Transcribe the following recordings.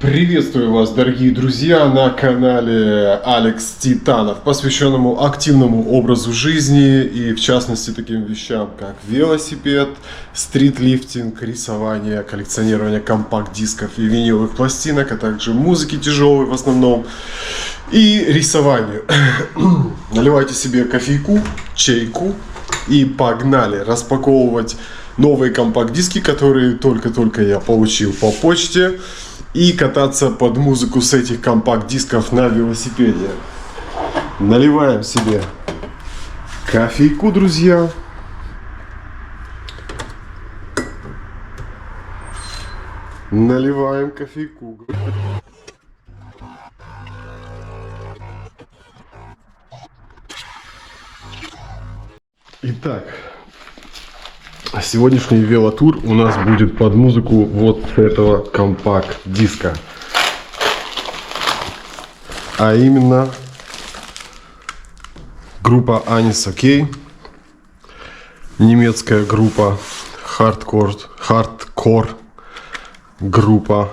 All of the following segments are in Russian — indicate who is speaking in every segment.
Speaker 1: Приветствую вас, дорогие друзья, на канале Алекс Титанов, посвященному активному образу жизни и, в частности, таким вещам, как велосипед, стритлифтинг, рисование, коллекционирование компакт-дисков и виниловых пластинок, а также музыки тяжелой в основном, и рисованию. Наливайте себе кофейку, чайку и погнали распаковывать новые компакт-диски, которые только-только я получил по почте, и кататься под музыку с этих компакт-дисков на велосипеде. Наливаем себе кофейку, друзья. Наливаем кофейку. Итак, сегодняшний велотур у нас будет под музыку вот этого компакт-диска. А именно группа Anis OK, немецкая группа, хардкор группа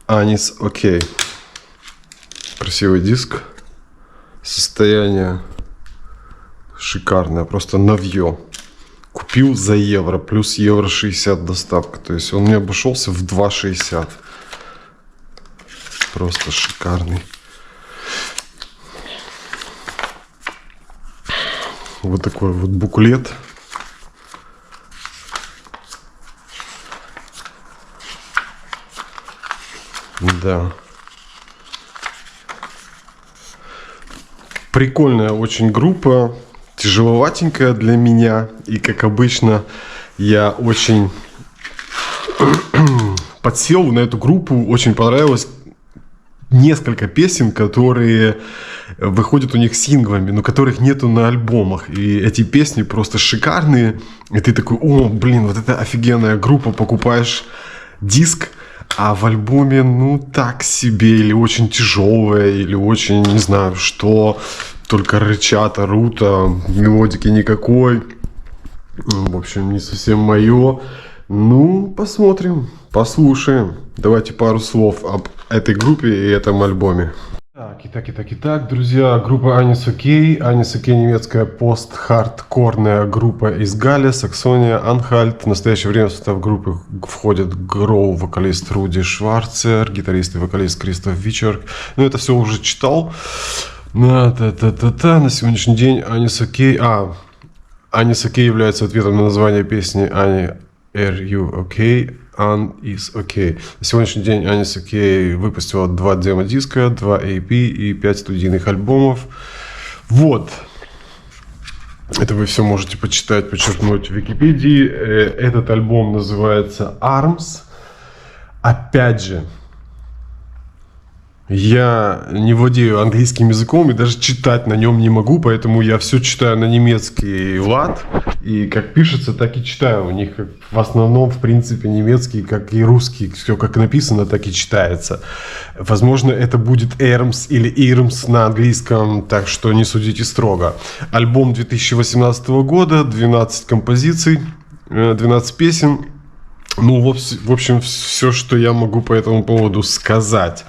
Speaker 1: Anis OK. Красивый диск, состояние шикарное, просто новье. Купил за евро, плюс евро 60 доставка. То есть он мне обошелся в 2,60. Просто шикарный. Вот такой вот буклет. Да. Прикольная очень группа. Тяжеловатенькая для меня, и как обычно я очень подсел на эту группу, очень понравилось несколько песен, которые выходят у них синглами, но которых нету на альбомах, и эти песни просто шикарные, и ты такой: о, блин, вот это офигенная группа, покупаешь диск, а в альбоме ну так себе, или очень тяжелая, или очень, не знаю, что... Только рычат, орут, а мелодики никакой. В общем, не совсем мое. Ну, посмотрим, послушаем. Давайте пару слов об этой группе и этом альбоме. Итак, друзья, группа Anis OK. Anis OK — немецкая пост-хардкорная группа из Галля, Саксония, Анхальт. В настоящее время в состав группы входят Гроу, вокалист Руди Шварцер, гитарист и вокалист Кристоф Вичерк. Ну, это все уже читал. На сегодняшний день Anis OK. Anis OK является ответом на название песни Annie, Are You OK? Ann is OK. На сегодняшний день Anis OK выпустила 2 демо-диска, 2 EP и 5 студийных альбомов. Вот. Это вы все можете почитать, подчеркнуть в Википедии. Этот альбом называется Arms. Опять же, я не владею английским языком и даже читать на нем не могу, поэтому я все читаю на немецкий лад. И как пишется, так и читаю. У них в основном, в принципе, немецкий, как и русский. Все как написано, так и читается. Возможно, это будет Эрмс или Ирмс на английском, так что не судите строго. Альбом 2018 года, 12 композиций, 12 песен. Ну, в общем, все, что я могу по этому поводу сказать.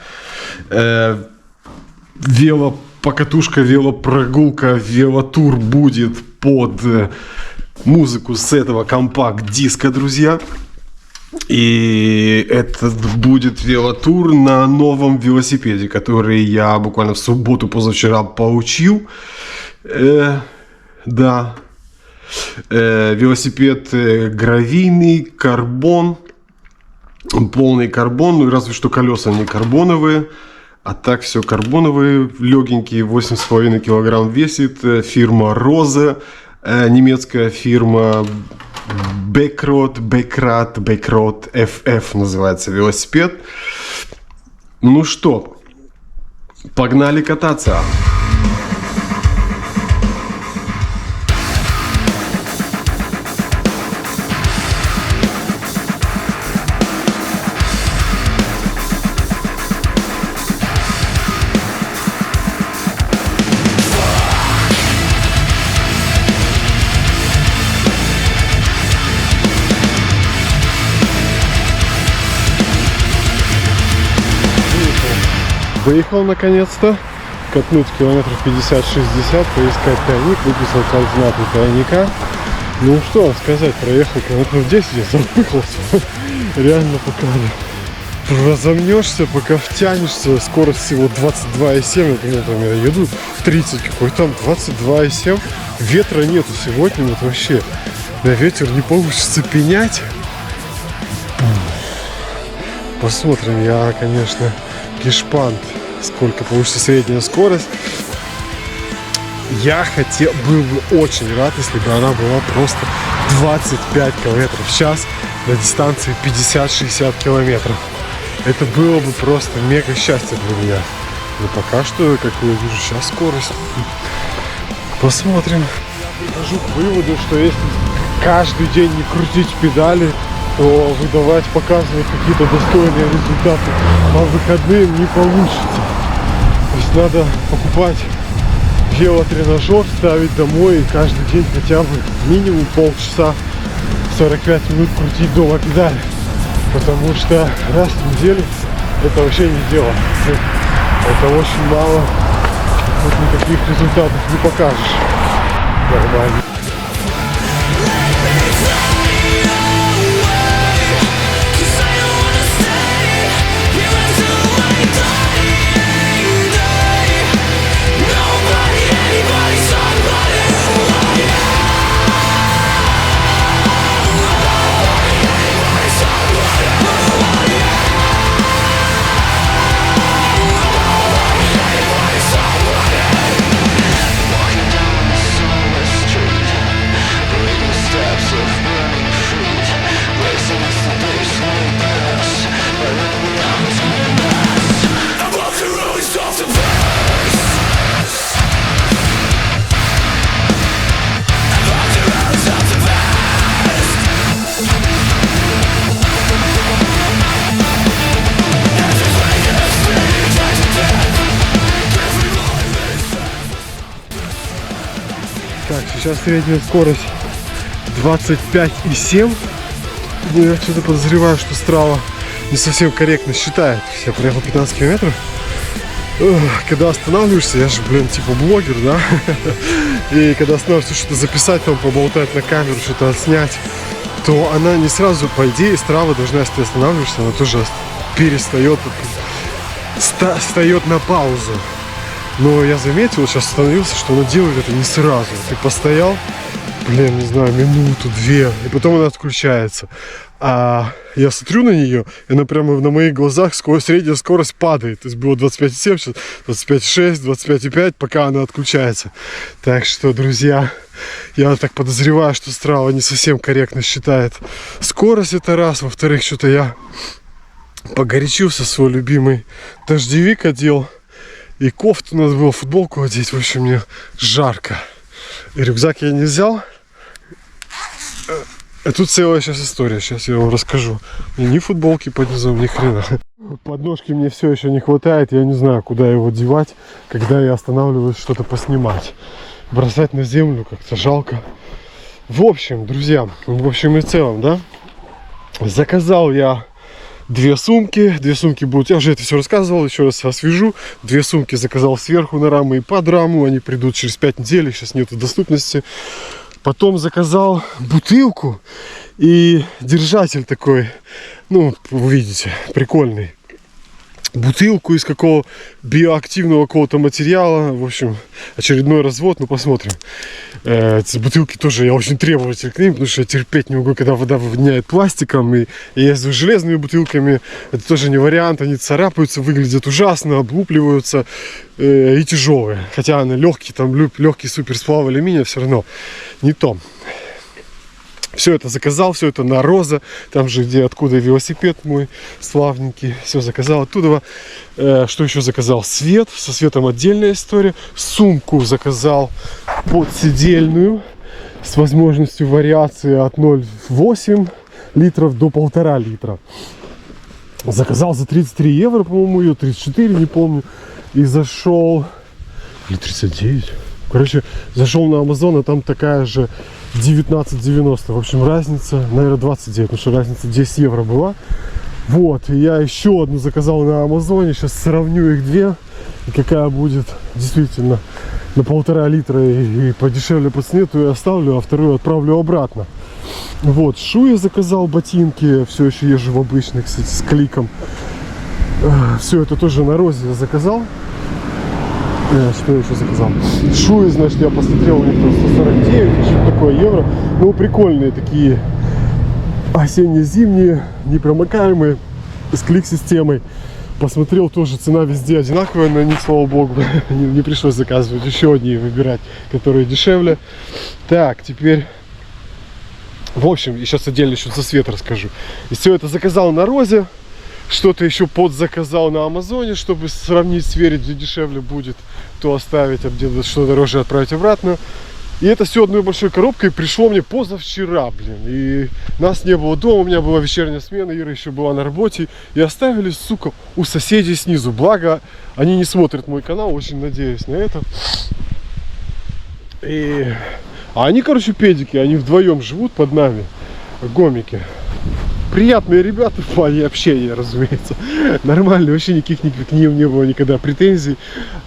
Speaker 1: Велопокатушка, велопрогулка, велотур будет под музыку с этого компакт-диска, друзья. И это будет велотур на новом велосипеде, который я буквально в субботу позавчера получил. Да. Велосипед гравийный, карбон, полный карбон, ну разве что колеса не карбоновые, а так все карбоновые, легенькие, 8,5 килограмм весит, фирма Розе, немецкая фирма Бекрот FF называется велосипед. Ну что, погнали кататься! Выехал наконец-то. Катнуть километров 50-60, поискать тайник, выписал координаты тайника. Ну что сказать, проехал километров 10, я запыхался. Реально пока разомнешься, пока втянешься, скорость всего 22,7, например, я еду 30 какой там, 22,7, ветра нету сегодня, вот вообще на ветер не получится пенять. Посмотрим, я, конечно, гешпант, сколько получится средняя скорость. Я был бы очень рад, если бы она была просто 25 км в час на дистанции 50-60 километров. Это было бы просто мега счастье для меня. Но пока что, как я вижу, сейчас скорость. Посмотрим. Я прихожу к выводу, что если каждый день не крутить педали, то выдавать, показывать какие-то достойные результаты по выходным не получится. То есть надо покупать велотренажер, ставить домой и каждый день хотя бы минимум полчаса, 45 минут крутить дома педали. Потому что раз в неделю это вообще не дело. Это очень мало, тут никаких результатов не покажешь. Нормально. Так, сейчас средняя скорость 25,7. Ну, я что-то подозреваю, что Strava не совсем корректно считает. Я проехал 15 километров. Когда останавливаешься, я же, типа блогер, да? И когда останавливаешься, что-то записать, там, поболтать на камеру, что-то отснять, то она не сразу, по идее, Strava должна, если ты останавливаешься, она тоже перестает, встает на паузу. Но я заметил, сейчас остановился, что она делает это не сразу. Ты постоял, не знаю, минуту-две, и потом она отключается. А я смотрю на нее, и она прямо на моих глазах средняя скорость падает. То есть было 25,7, сейчас 25,6, 25,5, пока она отключается. Так что, друзья, я так подозреваю, что Strava не совсем корректно считает скорость, это раз. Во-вторых, что-то я погорячился, свой любимый дождевик одел. И кофту надо было, футболку одеть. В общем, мне жарко. И рюкзак я не взял. А тут целая сейчас история. Сейчас я вам расскажу. Мне ни футболки под низом, ни хрена. Подножки мне все еще не хватает. Я не знаю, куда его девать, когда я останавливаюсь что-то поснимать. Бросать на землю как-то жалко. В общем, друзья, в общем и целом, да, заказал я две сумки будут, я уже это все рассказывал, еще раз освежу. 2 сумки заказал сверху на рамы и под раму, они придут через 5 недель, сейчас нету доступности. Потом заказал бутылку и держатель такой, ну, вы видите, прикольный. Бутылку из какого биоактивного какого-то материала. В общем, очередной развод, ну посмотрим. Эти бутылки тоже я очень требователь к ним, потому что я терпеть не могу, когда вода воняет пластиком. И если с железными бутылками, это тоже не вариант. Они царапаются, выглядят ужасно, облупливаются и тяжелые. Хотя они легкие, там легкий суперсплав алюминия, все равно не то. Все это заказал, все это на Роза, там же, откуда велосипед мой славненький, все заказал оттуда. Что еще заказал? Свет, со светом отдельная история. Сумку заказал подседельную с возможностью вариации от 0,8 литров до 1,5 литра. Заказал за 33 евро, по-моему, ее 34, не помню. И зашел, или 39, короче, зашел на Amazon, а там такая же 19,90. В общем, разница, наверное, 29, потому что разница 10 евро была.
Speaker 2: Вот, и я еще одну заказал на Амазоне, сейчас сравню их две, и какая будет действительно на 1,5 литра и подешевле по цене, то я оставлю, а вторую отправлю обратно. Вот, шу я заказал, ботинки, все еще езжу в обычных, кстати, с кликом. Все это тоже на Розе я заказал. Что я еще заказал? Шуи, значит, я посмотрел, у них там 149, что такое, евро. Ну, прикольные такие осенне-зимние, непромокаемые, с клик-системой. Посмотрел, тоже цена везде одинаковая на них, слава богу. Не пришлось заказывать, еще одни выбирать, которые дешевле. Так, теперь... В общем, и сейчас отдельно еще за свет расскажу. И все это заказал на Розе. Что-то еще подзаказал на Амазоне, чтобы сравнить, сверить, где дешевле будет, то оставить, а где что дороже отправить обратно. И это все одной большой коробкой пришло мне позавчера, блин. И нас не было дома, у меня была вечерняя смена, Ира еще была на работе. И оставили, сука, у соседей снизу. Благо, они не смотрят мой канал, очень надеюсь на это. А они, короче, педики, они вдвоем живут под нами, гомики. Приятные ребята в плане общения, разумеется. Нормально, вообще никаких к ним не было никогда претензий.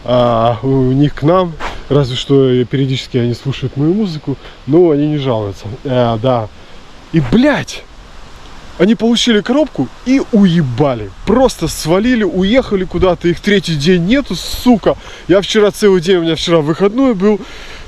Speaker 2: А у них к нам, разве что периодически они слушают мою музыку, но они не жалуются. Да. И, блядь, они получили коробку и уебали. Просто свалили, уехали куда-то, их третий день нету, сука. Я вчера целый день, у меня вчера выходной был.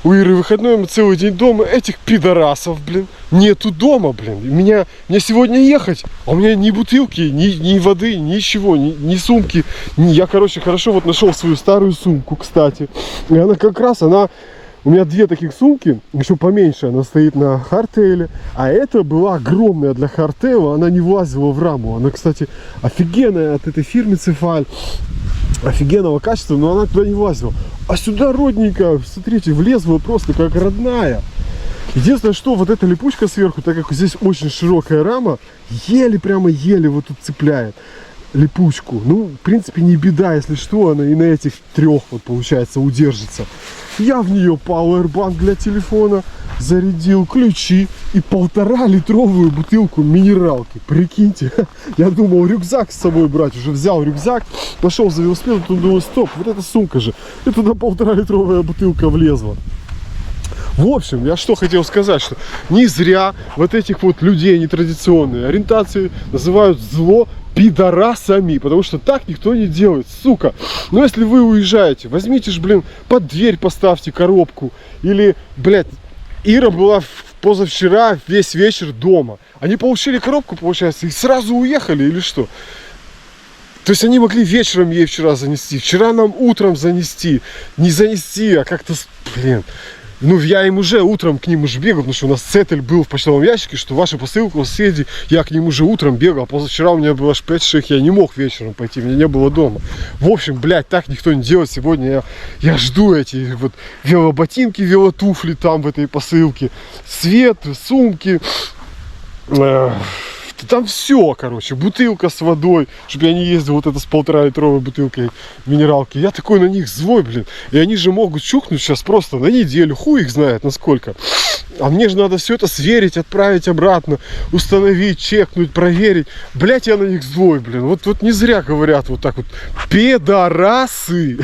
Speaker 2: У Иры выходной, мы целый день дома. Этих пидорасов, блин, нету дома, блин. Мне сегодня ехать, а у меня ни бутылки, ни воды, ничего, ни сумки. Я, короче, хорошо вот нашел свою старую сумку, кстати. И она как раз, у меня две таких сумки, еще поменьше, она стоит на хардтейле. А эта была огромная для хардтейла, она не влазила в раму. Она, кстати, офигенная от этой фирмы Цефаль. Офигенного качества, но она туда не влазила. А сюда родненько, смотрите, влезла просто как родная. Единственное, что вот эта липучка сверху, так как здесь очень широкая рама, прямо еле вот тут цепляет липучку. Ну, в принципе, не беда, если что, она и на этих трех вот, получается, удержится. Я в нее пауэрбанк для телефона зарядил, ключи и 1,5-литровую бутылку минералки. Прикиньте, я думал рюкзак с собой брать, уже взял рюкзак, пошел за велосипедом, тут думаю, стоп, вот эта сумка же, и туда 1,5-литровая бутылка влезла. В общем, я что хотел сказать, что не зря вот этих вот людей нетрадиционной ориентации называют зло пидорасами, потому что так никто не делает, сука. Но если вы уезжаете, возьмите ж, блин, под дверь поставьте коробку, или, блядь, Ира была позавчера весь вечер дома. Они получили коробку, получается, и сразу уехали или что? То есть они могли вечером ей вчера занести, вчера нам утром занести. Не занести, а как-то, блин. Ну, я им уже утром к ним уже бегал, потому что у нас цетель был в почтовом ящике, что ваша посылка у соседей, я к ним уже утром бегал, а позавчера у меня было аж 5-6, я не мог вечером пойти, меня не было дома. В общем, блядь, так никто не делает. Сегодня я жду эти вот велоботинки, велотуфли там в этой посылке, свет, сумки, там все, короче, бутылка с водой, чтобы я не ездил вот это с 1,5-литровой бутылкой минералки. Я такой на них злой, блин. И они же могут чухнуть сейчас просто на неделю, хуй их знает насколько. А мне же надо все это сверить, отправить обратно, установить, чекнуть, проверить. Блять, я на них злой, блин. Вот не зря говорят вот так вот. Пидорасы.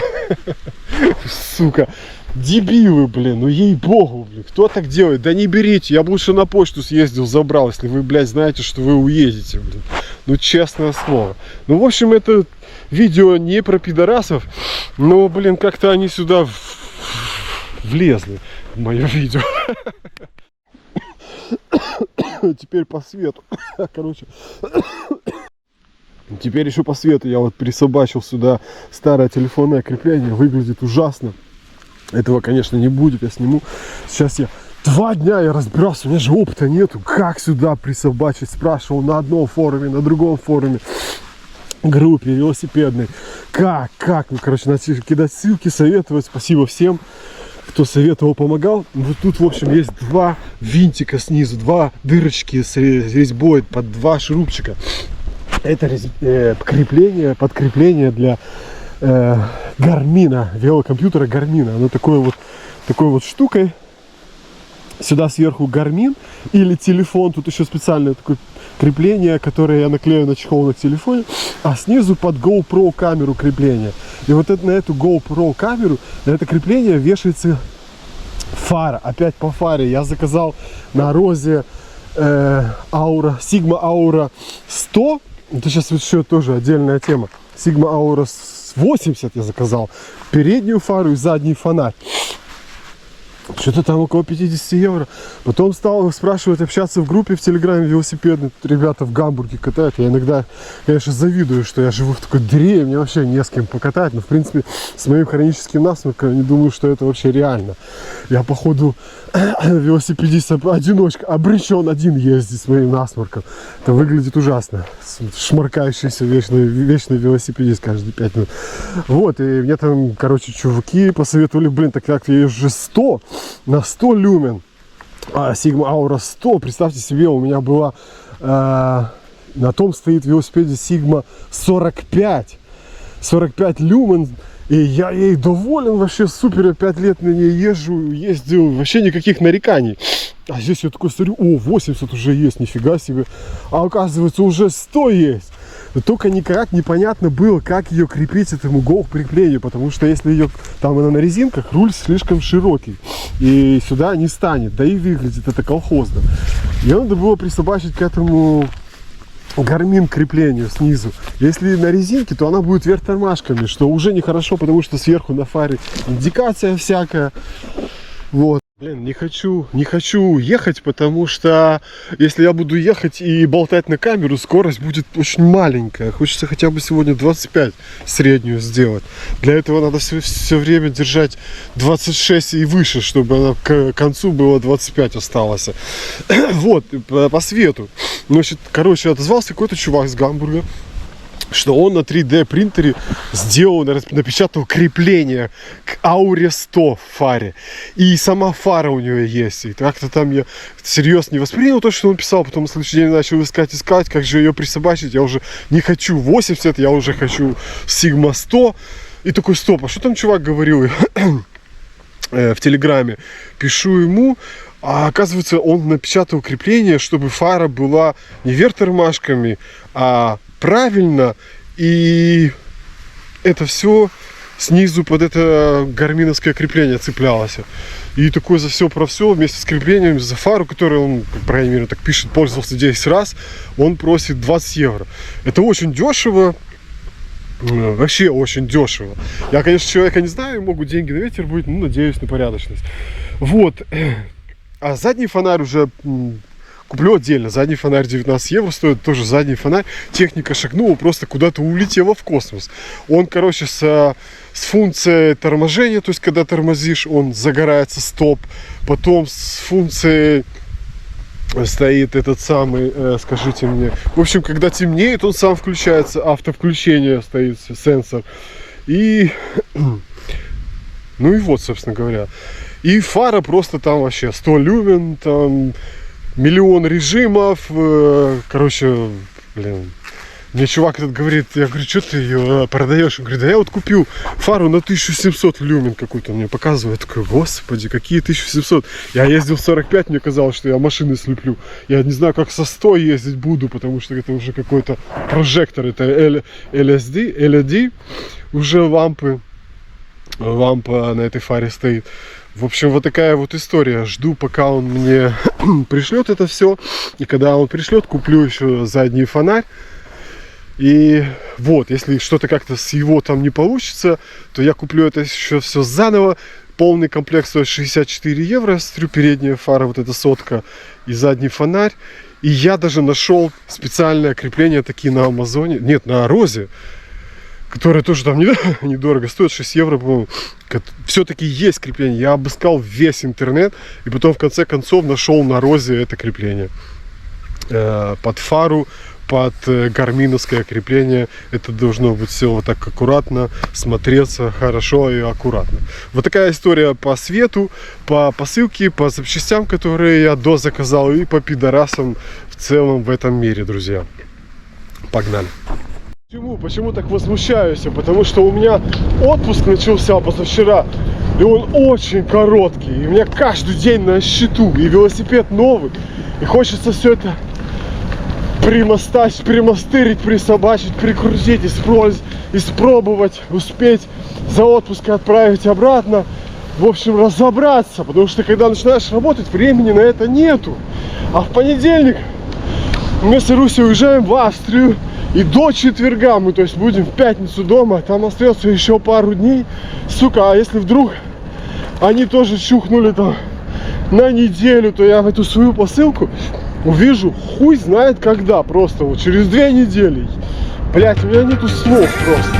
Speaker 2: Сука. Дебилы, блин, ну ей-богу, блин, кто так делает? Да не берите, я бы лучше на почту съездил, забрал, если вы, блядь, знаете, что вы уедете, блин. Ну, честное слово. Ну, в общем, это видео не про пидорасов, но, блин, как-то они сюда влезли в мое видео. Теперь по свету, короче. Теперь еще по свету я вот присобачил сюда старое телефонное крепление, выглядит ужасно. Этого, конечно, не будет, я сниму. Сейчас я 2 дня я разбирался, у меня же опыта нету. Как сюда присобачить? Спрашивал на одном форуме, на другом форуме, группе велосипедной. Как? Ну, короче, надо кидать ссылки, советовать. Спасибо всем, кто советовал, помогал. Вот тут, в общем, есть 2 винтика снизу, 2 дырочки с резьбой под 2 шурупчика. Это подкрепление для Гармина, велокомпьютера Гармина. Оно такой вот штукой. Сюда сверху Garmin или телефон. Тут еще специальное такое крепление, которое я наклею на чехол на телефоне. А снизу под GoPro камеру крепление. И вот это, на эту GoPro камеру, на это крепление вешается фара. Опять по фаре. Я заказал на Розе Aura, Sigma Aura 100. Это сейчас еще тоже отдельная тема. Sigma Aura 80 я заказал. Переднюю фару и задний фонарь. Что-то там около 50 евро. Потом стал спрашивать, общаться в группе в Телеграме велосипедной. Ребята в Гамбурге катают. Я иногда, конечно, завидую, что я живу в такой дыре. Мне вообще не с кем покатать. Но, в принципе, с моим хроническим насморком не думаю, что это вообще реально. Я, походу, велосипедист одиночка. Обречен один ездить с моим насморком. Это выглядит ужасно. Шмаркающийся вечный велосипедист каждые 5 минут. Вот, и мне там, короче, чуваки посоветовали, блин, так как я уже 100 на 100 люмен. Sigma Aura 100. Представьте себе, у меня была на том стоит в велосипеде Sigma 45. 45 люмен. И я ей доволен, вообще супер, я 5 лет на ней ездил, вообще никаких нареканий. А здесь я такой смотрю, о, 80 уже есть, нифига себе. А оказывается, уже 100 есть. Но только никак непонятно было, как ее крепить этому GoPro-креплению, потому что если ее, там она на резинках, руль слишком широкий. И сюда не станет, да и выглядит это колхозно. Ее надо было присобачить к этому Garmin креплению снизу. Если на резинке, то она будет вверх тормашками, что уже нехорошо, потому что сверху на фаре индикация всякая. Вот. Блин, не хочу ехать, потому что если я буду ехать и болтать на камеру, скорость будет очень маленькая. Хочется хотя бы сегодня 25 среднюю сделать. Для этого надо все время держать 26 и выше, чтобы она к концу было 25 осталось. Вот, по свету. Значит, короче, отозвался какой-то чувак с Гамбурга, что он на 3D принтере сделал, напечатал крепление к Ауре 100 в фаре. И сама фара у него есть. И как-то там я серьезно не воспринял то, что он писал. Потом на следующий день начал искать, как же ее присобачить. Я уже не хочу 80, я уже хочу Sigma 100. И такой, стоп, а что там чувак говорил в Телеграме? Пишу ему. А оказывается, он напечатал крепление, чтобы фара была не вверх тормашками, а правильно, и это все снизу под это гарминовское крепление цеплялось. И такой за все про все вместе с креплением за фару, которую он, по крайней мере, так пишет, пользовался 10 раз, он просит 20 евро. Это очень дешево. Вообще очень дешево. Я, конечно, человека не знаю, могут деньги на ветер быть, но надеюсь на порядочность. Вот. А задний фонарь уже куплю отдельно. Задний фонарь 19 евро стоит, тоже задний фонарь. Техника шагнула, просто куда-то улетела в космос. Он, короче, с функцией торможения, то есть когда тормозишь, он загорается стоп. Потом с функцией стоит этот самый, скажите мне, в общем, когда темнеет, он сам включается, автовключение стоит, сенсор. И, ну и вот, собственно говоря. И фара просто там вообще 100 люмен, там миллион режимов, короче, блин. Мне чувак этот говорит, я говорю, что ты ее продаешь? Он говорит, да я вот купил фару на 1700 люмен какую-то, он мне показывает. Я такой, господи, какие 1700? Я ездил 45, мне казалось, что я машины слеплю. Я не знаю, как со 100 ездить буду, потому что это уже какой-то прожектор, это LED, уже лампа на этой фаре стоит. В общем, вот такая вот история. Жду, пока он мне пришлет это все. И когда он пришлет, куплю еще задний фонарь. И вот, если что-то как-то с его там не получится, то я куплю это еще все заново. Полный комплект стоит 64 евро. Смотрю, передняя фара, вот эта сотка и задний фонарь. И я даже нашел специальное крепление такие на Амазоне. Нет, на Розе. Которая тоже там недорого стоит, 6 евро, по-моему. Все-таки есть крепление. Я обыскал весь интернет. И потом, в конце концов, нашел на Розе это крепление. Под фару, под гарминовское крепление. Это должно быть все вот так аккуратно, смотреться хорошо и аккуратно. Вот такая история по свету, по посылке, по запчастям, которые я дозаказал, и по пидорасам в целом в этом мире, друзья. Погнали! Почему так возмущаюсь? Потому что у меня отпуск начался позавчера, и он очень короткий. И у меня каждый день на счету, и велосипед новый. И хочется все это примастырить, присобачить, прикрутить, испробовать, успеть за отпуск отправить обратно. В общем, разобраться, потому что когда начинаешь работать, времени на это нету. А в понедельник мы с Ирусей уезжаем в Австрию. И до четверга мы, то есть, будем в пятницу дома. Там остается еще пару дней. Сука, а если вдруг они тоже чухнули там на неделю, то я в эту свою посылку увижу хуй знает когда. Просто вот через 2 недели. Блять, у меня нету слов просто.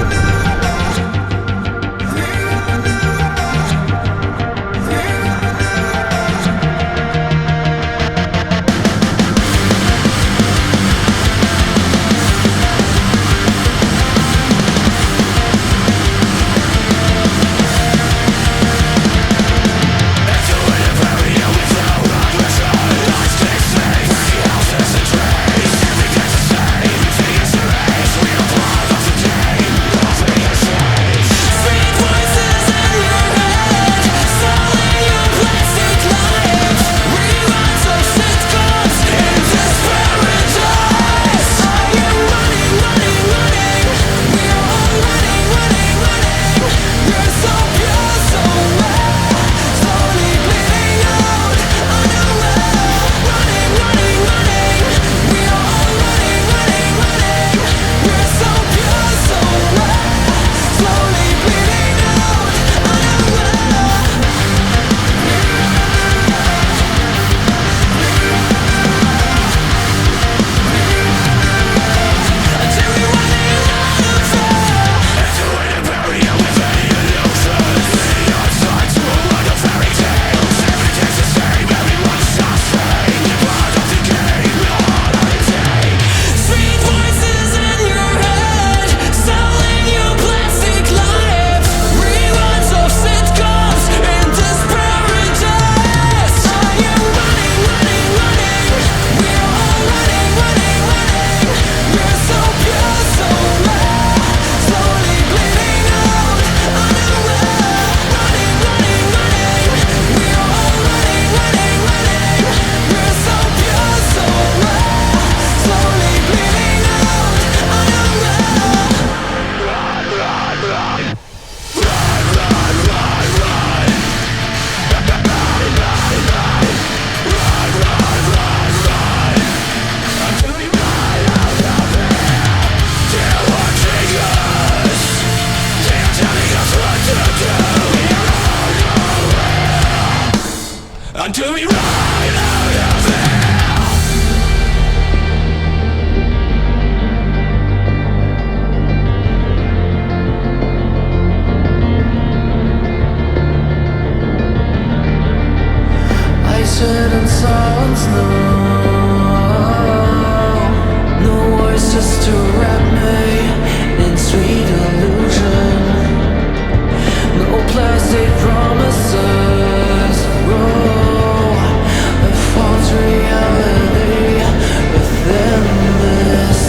Speaker 3: Until we ride out of hell. I sit in silence now. No words just to wrap me in sweet illusion. No plastic promises. A false reality within this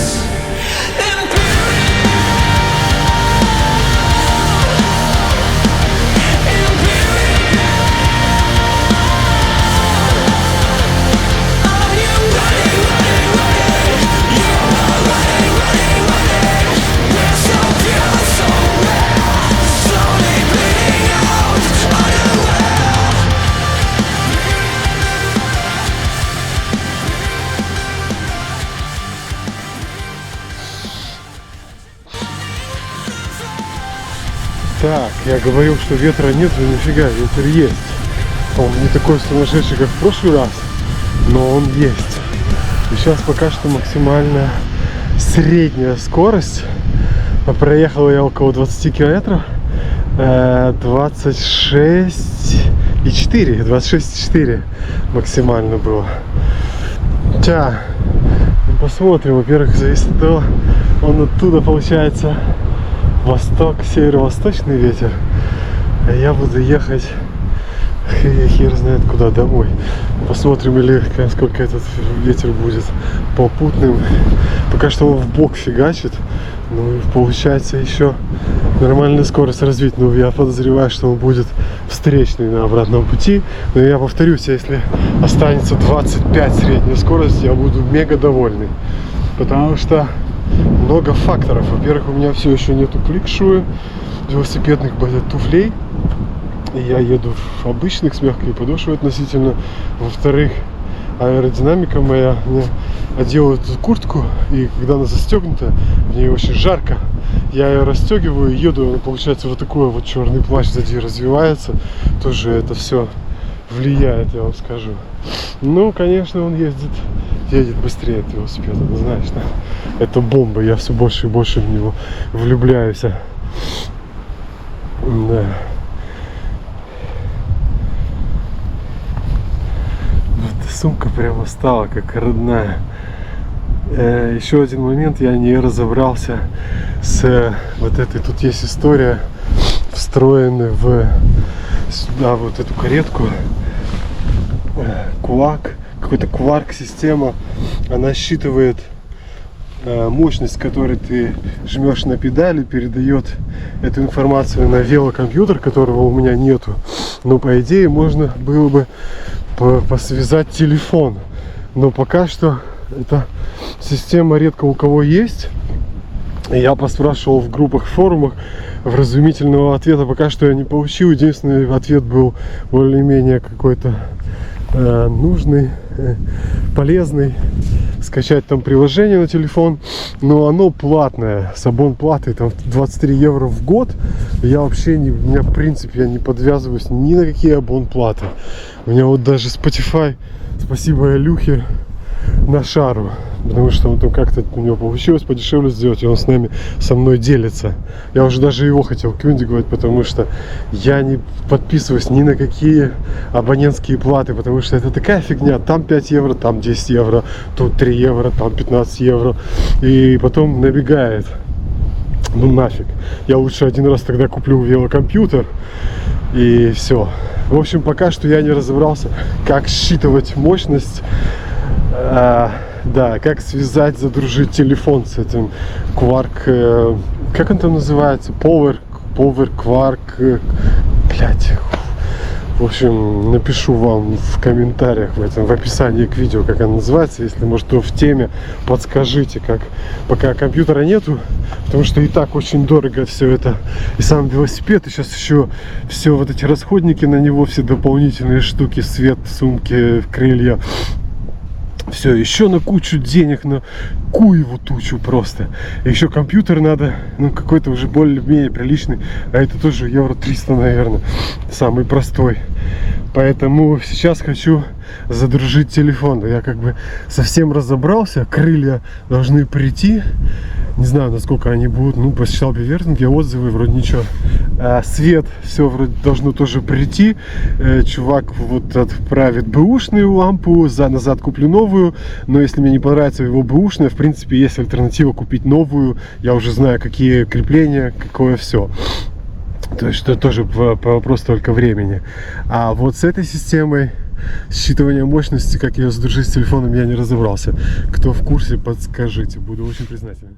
Speaker 2: Так, я говорил, что ветра нет, но нифига, ветер есть. Он не такой сумасшедший, как в прошлый раз, но он есть. И сейчас пока что максимальная средняя скорость. Проехал я около 20 километров. 26,4 максимально было. Тя, посмотрим. Во-первых, зависит от того, он оттуда получается восток, северо-восточный ветер. А я буду ехать Хер знает куда, домой. Посмотрим, или сколько этот ветер будет попутным. Пока что он в бок фигачит. Ну и получается еще нормальную скорость развить. Но я подозреваю, что он будет встречный на обратном пути. Но я повторюсь, если останется 25 средняя скорость, я буду мега довольный. Потому что много факторов. Во-первых, у меня все еще нету кликшуя, велосипедных туфлей. И я еду в обычных с мягкой подошвой относительно. Во-вторых, аэродинамика моя. Мне одела эту куртку, и когда она застегнута, в ней очень жарко. Я ее расстегиваю и еду, она получается вот такой вот черный плащ сзади развивается. Тоже это все влияет, я вам скажу. Ну, конечно, он едет быстрее, этот велосипед, однозначно. Это бомба, я все больше и больше в него влюбляюсь. Да. Сумка прямо стала как родная. Еще один момент, я не разобрался с вот этой. Тут есть история, встроенная в сюда вот эту каретку. Кулак, какой-то кварк система. Она считывает мощность, которой ты жмешь на педали, передает эту информацию на велокомпьютер, которого у меня нету. Но по идее можно было бы посвязать телефон, но пока что эта система редко у кого есть. Я поспрашивал в группах, форумах, вразумительного ответа пока что я не получил. Единственный ответ был более-менее какой-то нужный, полезный. Скачать там приложение на телефон, но оно платное, с абонплатой, там 23 евро в год. Я вообще не, у меня в принципе я не подвязываюсь ни на какие абонплаты. У меня вот даже Spotify, спасибо Илюхе, на шару, потому что он там как-то у него получилось подешевле сделать, и он со мной делится. Я уже даже его хотел кюндиговать, потому что я не подписываюсь ни на какие абонентские платы, потому что это такая фигня. Там 5 евро, там 10 евро, тут 3 евро, там 15 евро. И потом набегает. Ну нафиг. Я лучше один раз тогда куплю велокомпьютер и все. В общем, пока что я не разобрался, как считывать мощность. Да, как связать, задружить телефон с этим Quark, как он там называется, Power Quark, блять. В общем, напишу вам в комментариях, в описании к видео, как она называется. Если, может, кто в теме, подскажите, как. Пока компьютера нету, потому что и так очень дорого все это. И сам велосипед, и сейчас еще все вот эти расходники на него, все дополнительные штуки, свет, сумки, крылья. Все, еще на кучу денег, на куеву тучу просто. И еще компьютер надо, ну какой-то уже более-менее приличный. А это тоже евро 300, наверное. Самый простой. Поэтому сейчас хочу задружить телефон. Я как бы совсем разобрался. Крылья должны прийти. Не знаю, насколько они будут. Ну, посчитал бивертинги, отзывы, вроде ничего. Свет, все вроде должно тоже прийти. Чувак вот отправит бэушную лампу, назад куплю новую. Но если мне не понравится его бэушная, в принципе, есть альтернатива купить новую. Я уже знаю, какие крепления, какое все. То есть, это тоже вопрос только времени. А вот с этой системой считывания мощности, как ее задружить с телефоном, я не разобрался. Кто в курсе, подскажите. Буду очень признателен.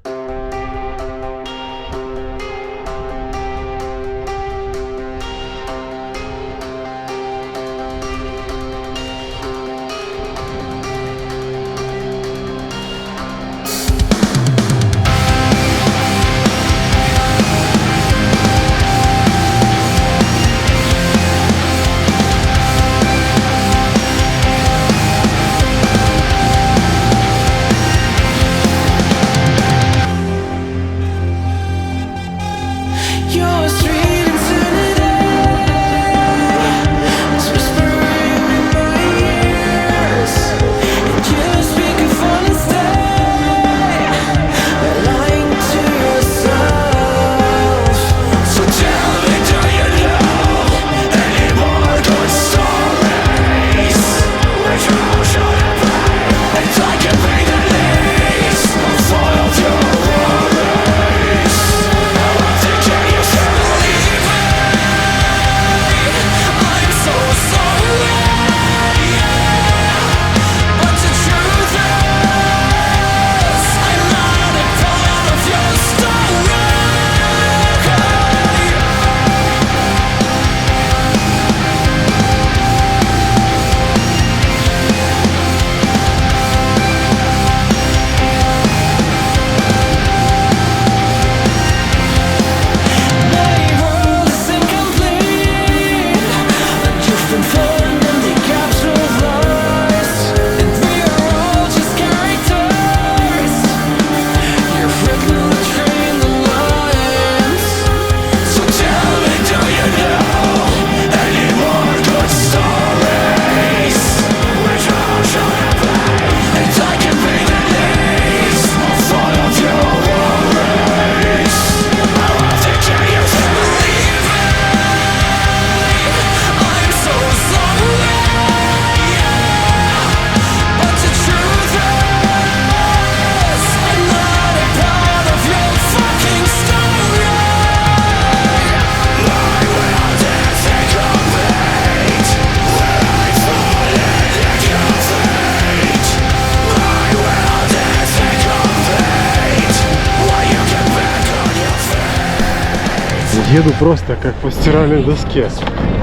Speaker 2: Еду просто как по стиральной доске.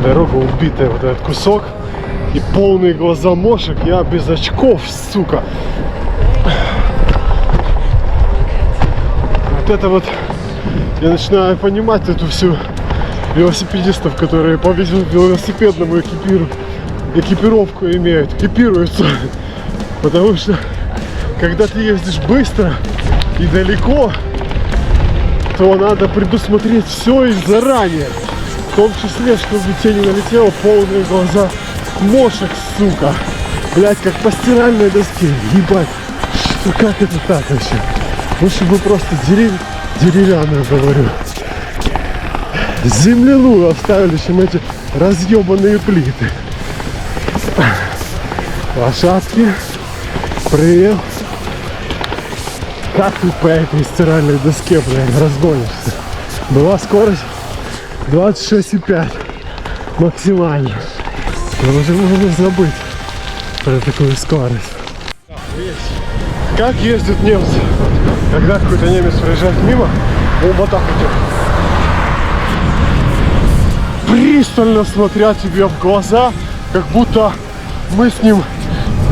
Speaker 2: Дорога убитая, вот этот кусок. И полные глаза мошек. Я без очков, сука. Вот это вот... Я начинаю понимать эту всю велосипедистов, которые по велосипедному экипировку имеют, экипируются. Потому что когда ты ездишь быстро и далеко, то надо предусмотреть все и заранее. В том числе, чтобы тебе не налетело полные глаза мошек, сука. Блять, как по стиральной доске. Ебать, что, как это так вообще? Лучше бы просто деревянную, говорю, земляную оставили, чем эти разъебанные плиты. Лошадки, привет. Как тут по этой стиральной доске, блядь, разгонишься? Была скорость 26,5 максимально. Но уже можно забыть про такую скорость. Как ездят немцы? Когда какой-то немец проезжает мимо, он вот так идет. Пристально смотря тебе в глаза, как будто мы с ним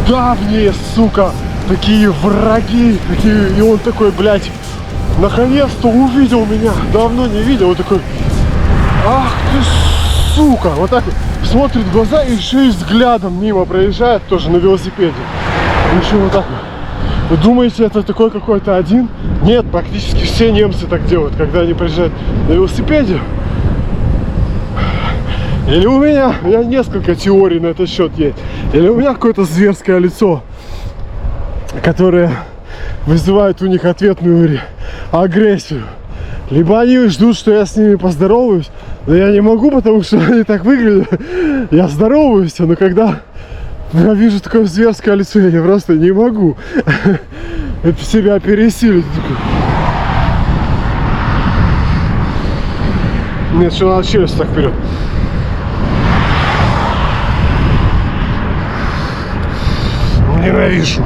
Speaker 2: давние, сука, такие враги, такие, и он такой, блядь, наконец-то увидел меня, давно не видел, он такой, ах ты, сука, вот так смотрит в глаза и еще и взглядом мимо проезжает, тоже на велосипеде, еще вот так. Вы думаете, это такой какой-то один? Нет, практически все немцы так делают, когда они приезжают на велосипеде. Или у меня несколько теорий на этот счет есть. Или у меня какое-то зверское лицо, которое вызывает у них ответную агрессию. Либо они ждут, что я с ними поздороваюсь, но я не могу, потому что они так выглядят. Я здороваюсь, но когда я вижу такое зверское лицо, я просто не могу это себя пересилить. Нет, что надо челюсть так вперед. Ненавижу.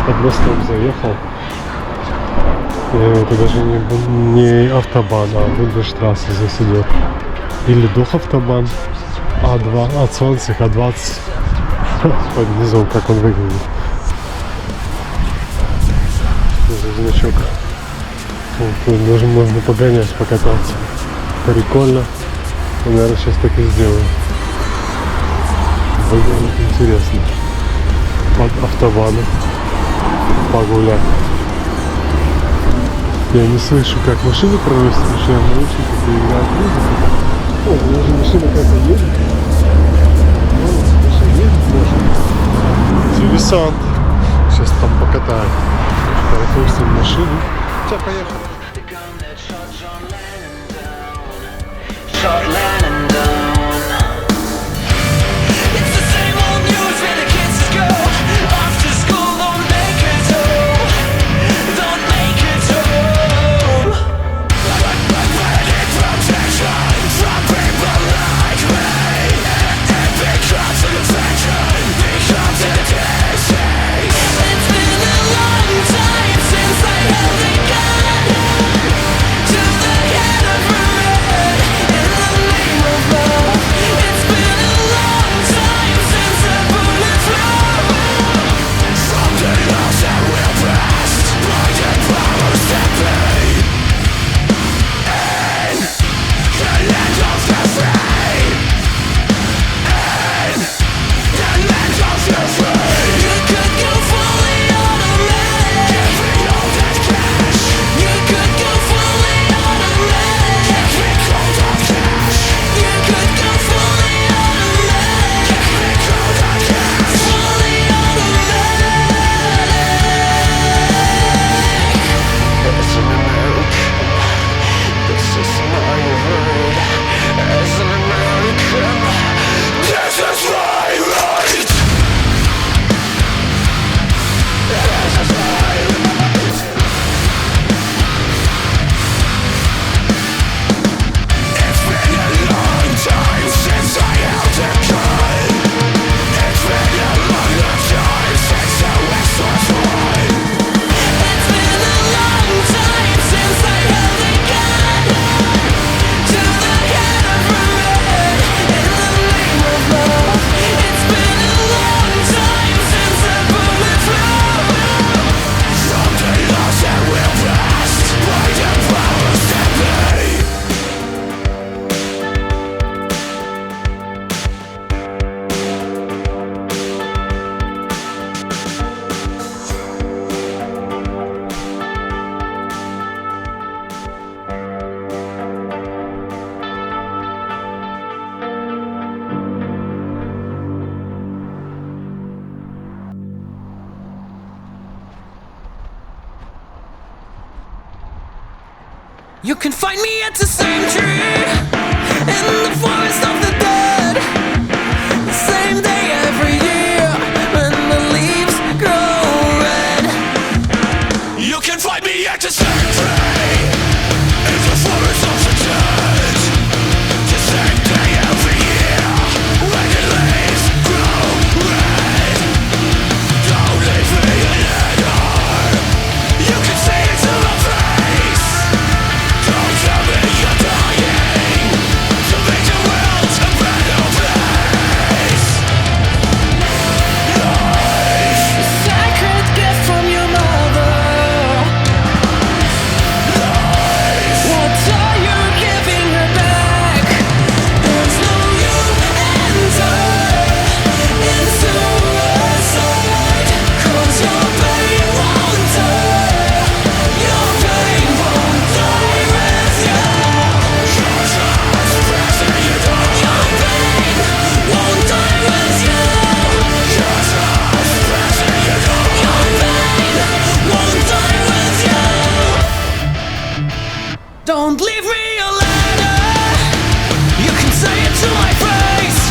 Speaker 2: Под мостом заехал. Это даже не автобан, а Бундесштрассе здесь идет. Или Дохавтобан А2, от Солнцех А20. Под низом, как он выглядит. Здесь значок. Тут даже можно погонять, покататься. Прикольно. Я, наверное, сейчас так и сделаю. Выглядит интересно. Под автобаном погулять. Я не слышу, как машины проносятся, потому что я в наушниках и играю музыку. О, у меня же машина какая-то едет. Маша едет, может. Интересант. Сейчас там покатаю. Пропустим машину. Все, поехали.
Speaker 4: To the head of red in the
Speaker 3: You can find me at the same tree in the forest of the dead. The same day every year when the leaves grow red. You can find me at the same tree in the forest of the dead. The same day every year when the leaves grow red. Don't leave me alone. You can say it to my face. Don't tell me you're dying to make the world a better place. Life, a sacred gift from your mother. Life, what are you giving her back? There's no you enter in suicide, 'cause your pain won't die. Your pain won't die with you. Your pain won't die with you. Your pain won't die with you. Don't leave me a letter. You can say it to my face.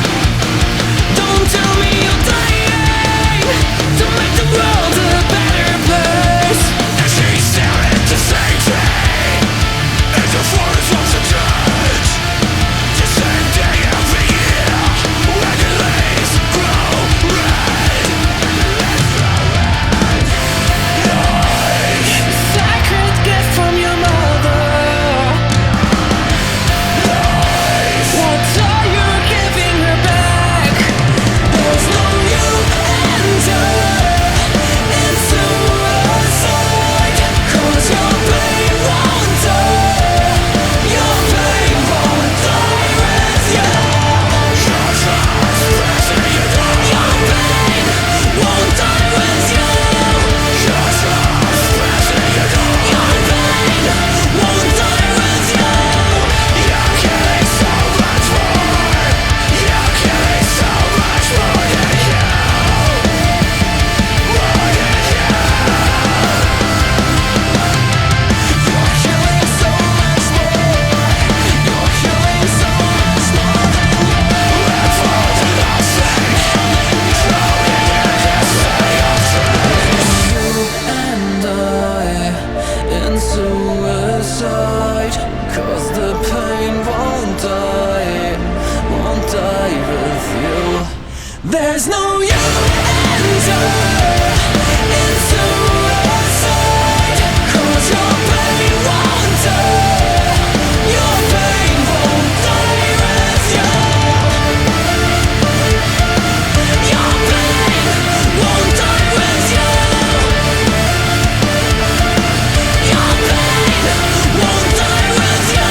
Speaker 3: Don't tell me you're dying to make the world a better place. And she's there at the same day in the forest of the dead. The same day every year when the leaves grow red. Life, a sacred gift from your mother. Life, what are you giving her back? There's no you enter in suicide, 'cause your pain won't die. Your pain won't die with you. Your pain won't die with you. Your pain won't die with you. You're killing so much more. You're killing so much more than you. More than you. You're killing so much more. You're killing so much more than you. Let's fall to our sake. Drowning in this sea of trees. You and I in suicide, 'cause the pain won't die with you. There's no you enter in suicide, 'cause your pain won't die. Your pain won't die with you. Your pain won't die with you. Your pain won't die with you.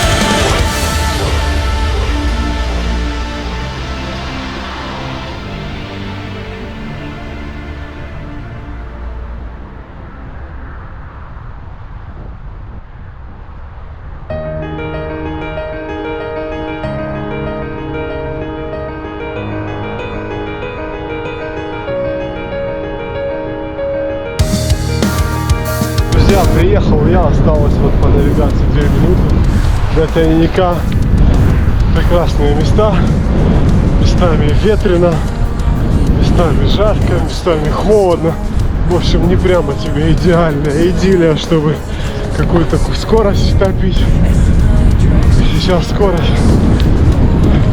Speaker 2: Друзья, приехал я, осталось вот по навигации 2 минуты до тайника. Прекрасные места, местами ветрено, местами жарко, местами холодно. В общем, не прямо тебе идеальная идиллия, чтобы какую-то скорость топить. Сейчас скорость,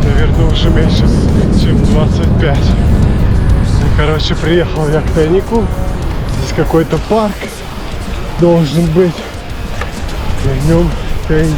Speaker 2: наверное, уже меньше, чем 25. Короче, приехал я к тайнику. Здесь какой-то парк должен быть. На нем тайник.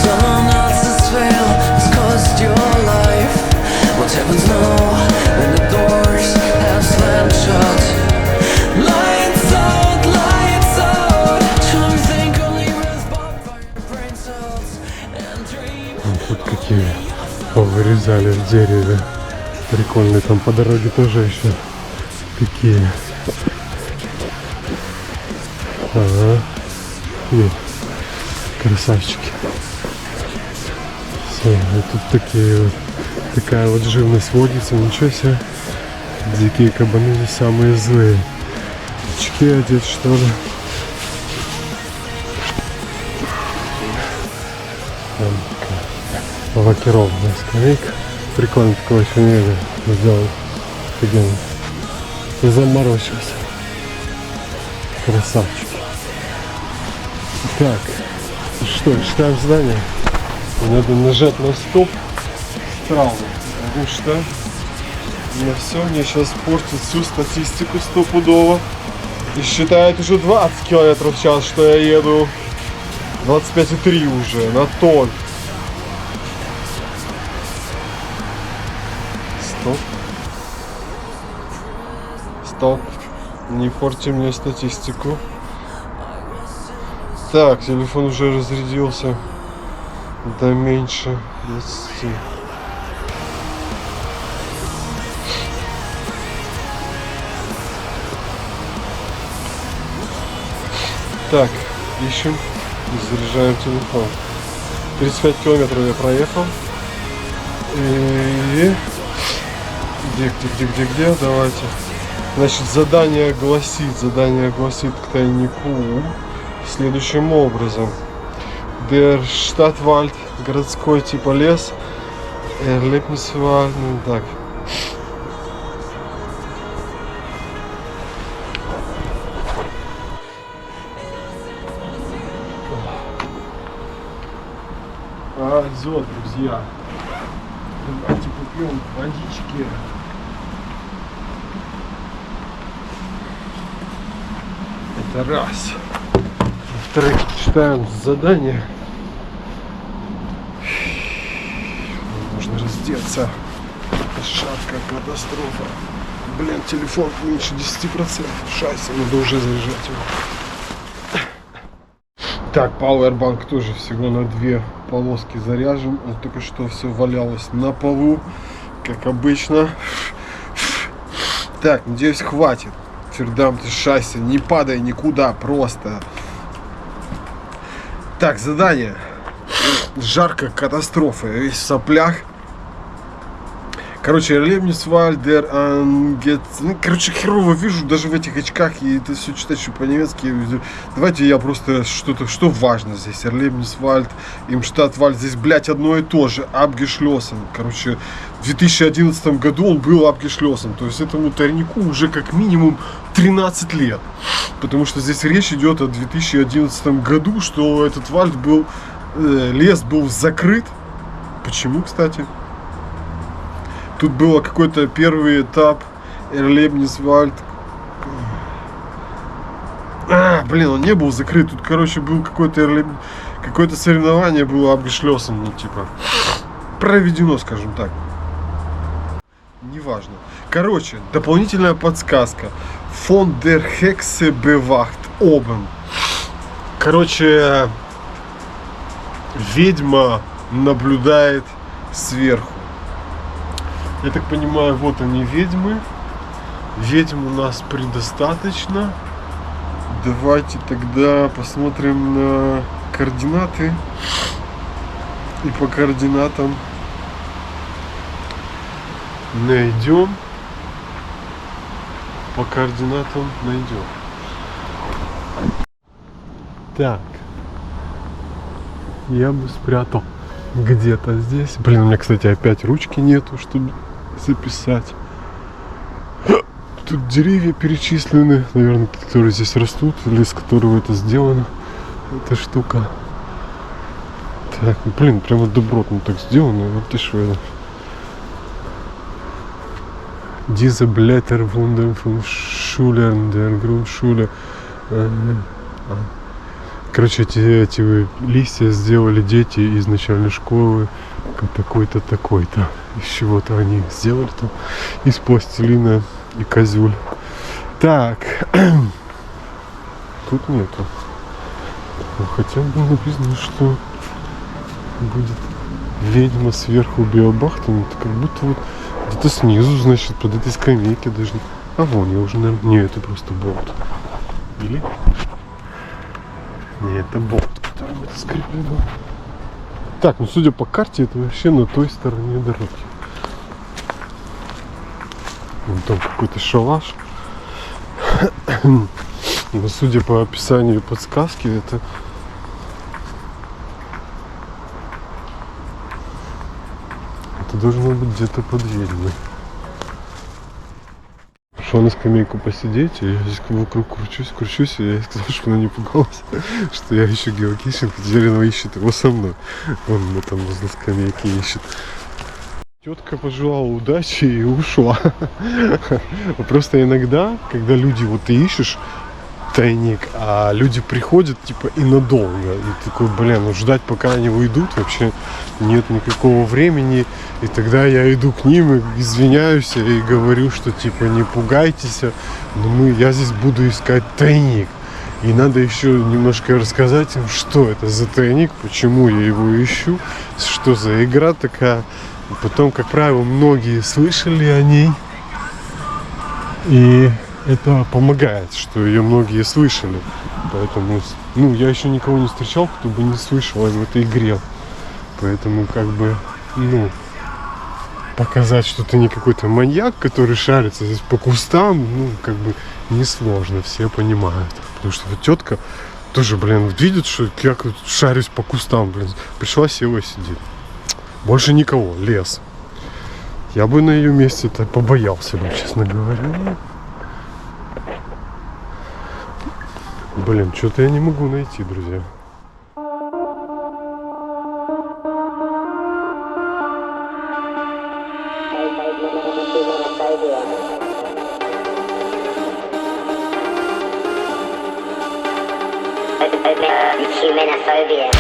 Speaker 3: Some
Speaker 2: тут какие повырезали в дереве. Прикольные, там по дороге тоже еще такие. Ага. И красавчики. Все, и тут такие вот, такая вот живность водится, ничего себе. Дикие кабаны здесь самые злые. Очки одеть, что ли? Там такая лакированная скамейка. Прикольно, такого еще не видел. Сделал. Офигенно. Заморочился. Красавчики. Так, что, читаем задание. Надо нажать на стоп сразу, потому что на все мне сейчас портит всю статистику стопудово. И считает уже 20 км в час, что я еду. 25,3 уже, на толь. Стоп. Стоп. Не порти мне статистику. Так, телефон уже разрядился до меньше 20. Так, ищем и заряжаем телефон. 35 километров я проехал. И где? Давайте. Значит, задание гласит к тайнику следующим образом. Der Stadtwald, городской типа лес, Erlebniswald, ну так. Also, друзья, давайте попьем водички. Это раз. Во-вторых, читаем задание. Нужно раздеться. Шатка, катастрофа. Блин, телефон меньше 10%. Шайся, надо уже заряжать его. Так, Powerbank тоже всего на 2 полоски заряжен. Он только что все валялось на полу, как обычно. Так, надеюсь, хватит. Фердам, ты шайся, не падай никуда, просто. Так, задание. Жарко, катастрофа, я весь в соплях. Короче, Erlebniswald der Anget... Ну, короче, херово вижу даже в этих очках, и это все читать еще по-немецки. Давайте я просто что-то, что важно здесь. Erlebniswald, im Stadtwald, здесь, блядь, одно и то же. Abgeschlossen. Короче, в 2011 году он был abgeschlossen. То есть этому тайнику уже как минимум 13 лет. Потому что здесь речь идет о 2011 году, что этот вальд был, лес был закрыт. Почему, кстати? Тут было какой-то первый этап Erlebniswald. Блин, он не был закрыт. Тут, короче, был какое-то соревнование было abgeschlossen, ну, типа, проведено, скажем так. Неважно. Короче, дополнительная подсказка. Von der Hexe bewacht oben. Короче, ведьма наблюдает сверху. Я так понимаю, вот они, ведьмы. Ведьм у нас предостаточно. Давайте тогда посмотрим на координаты. И по координатам найдем. По координатам найдем. Так. Я бы спрятал где-то здесь. Блин, у меня, кстати, опять ручки нету, чтобы записать. Тут деревья перечислены, наверное, которые здесь растут, или из которого это сделано, эта штука. Так, блин, прямо добротно так сделано. Вот ты что это? Diese Blätter wurden vom Schülern der Grundschule. Короче, эти листья сделали дети из начальной школы такой-то, такой-то. Из чего-то они сделали там. Из пластилина и козюль. Так. Тут нету. Хотя бы написано, что будет Ведьма сверху биобахта, как будто вот где-то снизу, значит, под этой скамейкой даже. А вон, я уже, наверное... Не, это просто болт. Или? Не, это болт, которым это скреплено. Так, ну судя по карте, это вообще на той стороне дороги. Вон там какой-то шалаш. Но судя по описанию подсказки, это... Это должно быть где-то под ведьмой. Пошел на скамейку посидеть, и я здесь вокруг кручусь, и я сказал, что она не пугалась, что я ищу геокейшинг, и теперь она ищет его со мной. Вон она там возле скамейки ищет. Тетка пожелала удачи и ушла. Просто иногда, когда люди, вот ты ищешь тайник, а люди приходят типа и надолго. И такой, блин, ну ждать пока они уйдут вообще нет никакого времени. И тогда я иду к ним и извиняюсь и говорю, что типа не пугайтесь, но я здесь буду искать тайник. И надо еще немножко рассказать им, что это за тайник, почему я его ищу, что за игра такая. И потом, как правило, многие слышали о ней. И это помогает, что ее многие слышали. Поэтому, ну, я еще никого не встречал, кто бы не слышал об этой игре. Поэтому, как бы, ну, показать, что ты не какой-то маньяк, который шарится здесь по кустам, ну, как бы, несложно, все понимают. Потому что вот тетка тоже, блин, вот видит, что я тут шарюсь по кустам, блин. Пришла, села и сидит. Больше никого, лес. Я бы на ее месте-то побоялся бы, честно говоря. Блин, что-то я не могу найти, друзья.
Speaker 4: Humanophobia.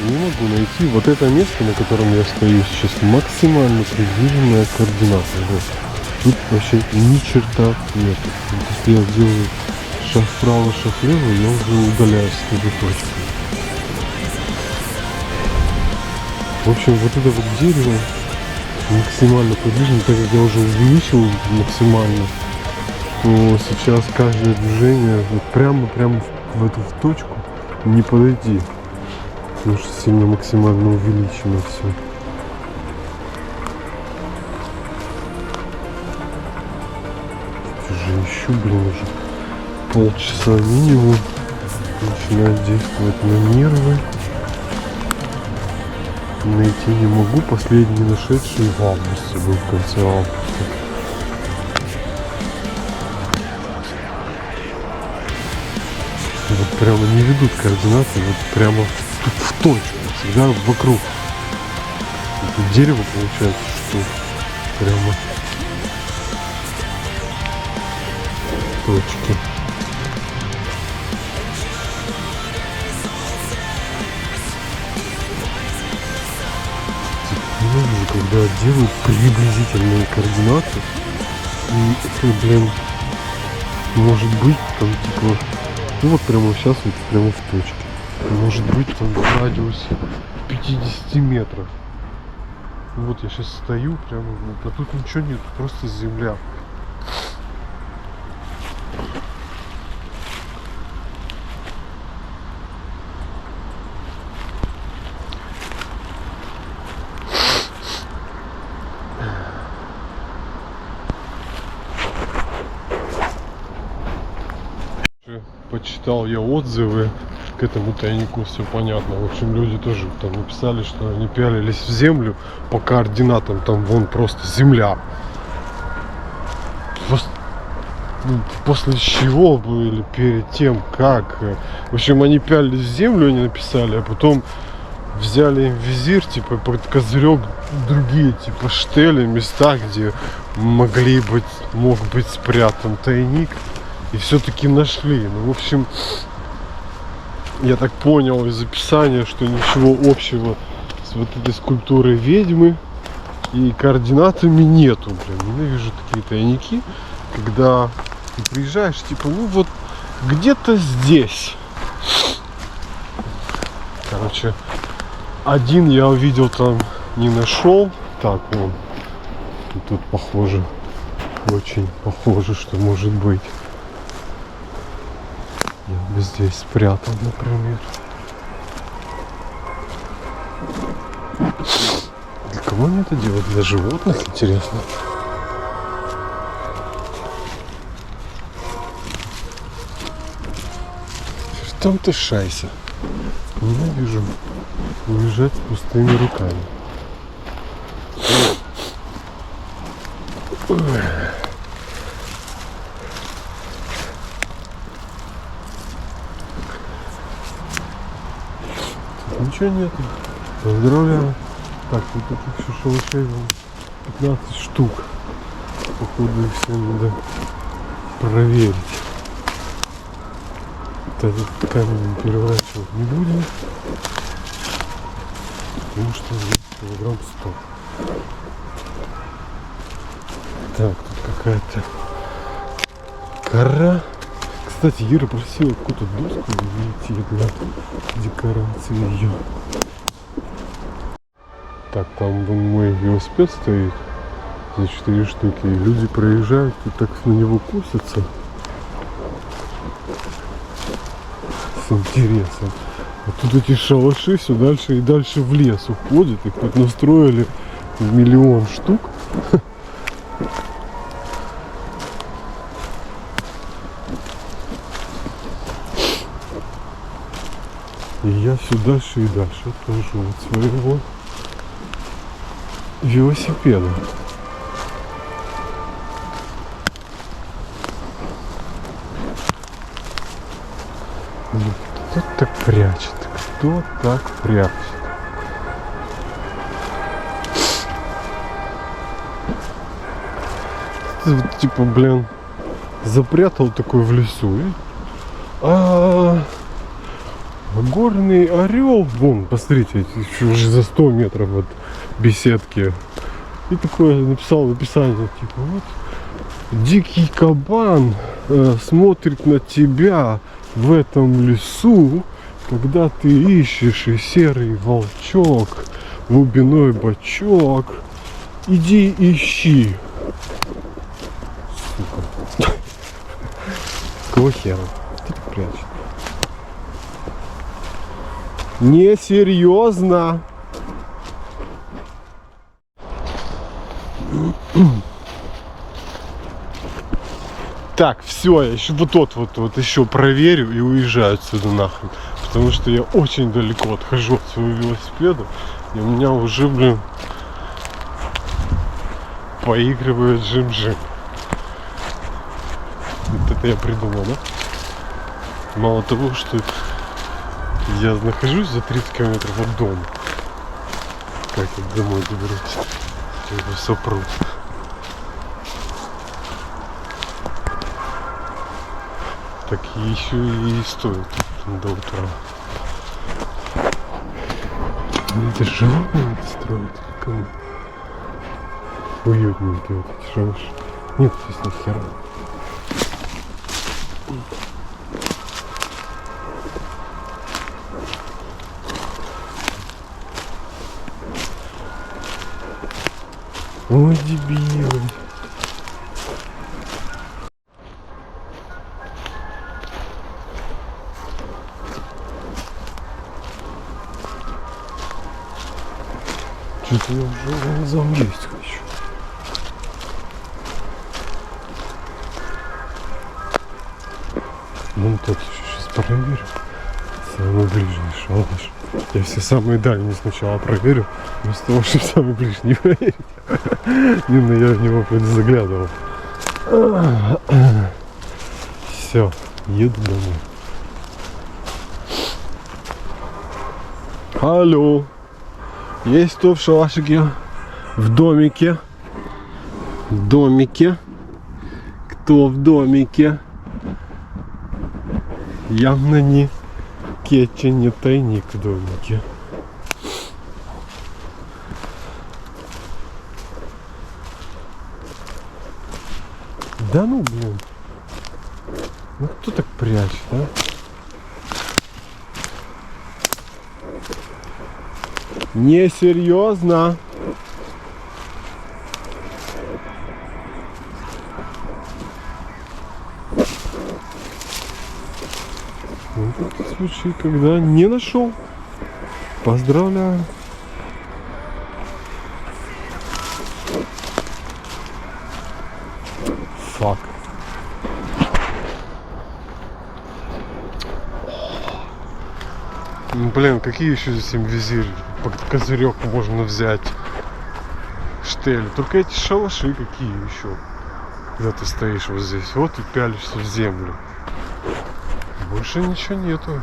Speaker 2: Не могу найти вот это место, на котором я стою сейчас, максимально приближенная координата. Вот. Тут вообще ни черта нет. Вот если я делаю шаг вправо, шаг влево, я уже удаляюсь с этой точки. В общем, вот это вот дерево максимально приближено, так как я уже увеличил максимально, то сейчас каждое движение вот прямо в эту точку не подойти. Потому что сильно максимально увеличено все. Уже ищу, блин, уже полчаса минимум. Начинает действовать на нервы. Найти не могу. Последний нашедший в августе был, в конце августа. Вот прямо не ведут координаты, вот прямо в точку, всегда вокруг. Это дерево получается, что прямо в точке. Ненавижу, когда делают приблизительные координаты. И это, блин, может быть там типа, ну вот прямо сейчас вот прямо в точке. Может быть там в радиусе 50 метров. Вот я сейчас стою прямо, вот, а тут ничего нет, просто земля. Почитал я отзывы к этому тайнику, все понятно. В общем, люди тоже там написали, что они пялились в землю по координатам, там вон просто земля. После чего или перед тем, как. В общем, они пялились в землю, они написали, а потом взяли им визир, типа, под козырек другие, типа, штели, места, где мог быть спрятан тайник. И все-таки нашли. Ну, в общем, я так понял из описания, что ничего общего с вот этой скульптурой ведьмы и координатами нету. Блин, ненавижу такие тайники, когда ты приезжаешь, типа, ну вот где-то здесь. Короче, один я увидел там, не нашел. Так, вон. И тут похоже, очень похоже, что может быть. Я бы здесь спрятал, например. Для кого они это делают? Для животных, интересно. Там ты шайся. Ненавижу уезжать с пустыми руками. Ничего нет. Поздравляю. Так, вот таких еще шалашей 15 штук. Походу их все надо проверить. Этот камень переворачивать не будем. Потому что здесь килограмм 100. Так, тут какая-то кора. Кстати, Ира просила какую-то доску найти для декорации ее. Так, там вон мой велосипед стоит за 4 штуки. И люди проезжают и так на него косятся. С интересом. А тут эти шалаши все дальше и дальше в лес уходят. Их тут настроили в миллион штук. И я все дальше и дальше отхожу от своего велосипеда. Ну, кто так прячет? Кто так прячет? Ты вот, типа, блин, запрятал такой в лесу и... горный орел, вон, посмотрите, еще уже за 100 метров от беседки. И такое написал в описании, типа, вот, дикий кабан смотрит на тебя в этом лесу, когда ты ищешь и серый волчок, глубиной бочок. Иди ищи. Сука. Какого хера? Ты прячешь? Несерьезно. Так, все, я еще вот тот вот еще проверю и уезжаю отсюда нахрен. Потому что я очень далеко отхожу от своего велосипеда. И у меня уже, блин, поигрывает жим-жим. Вот это я придумал, да? Мало того, что я нахожусь за 30 километров от дома. Как я домой доберусь? Это все пруд. Так еще и стоит до утра. Это животные надо строить. Кому? Уютненькие вот эти шалаши. Нет, здесь ни хера. Ой, дебилы. Что-то я уже глазом есть хочу. Ну тут еще сейчас проверю. Самый ближний шалаш. Я все самые дальние сначала проверю, вместо того, чтобы самый ближний проверить. Именно я в него предзаглядывал. Все, еду домой. Алло. Есть кто в шалашике? В домике? В домике? Кто в домике? Явно не Кетча, не тайник в домике. Да ну блин. Ну кто так прячет, а? Несерьезно. Вот этот случай, когда не нашел. Поздравляю. Фак. Ну, блин, какие еще здесь визирь? Под козырек можно взять. Штели. Только эти шалаши какие еще. Когда ты стоишь вот здесь. Вот и пялишься в землю. Больше ничего нету.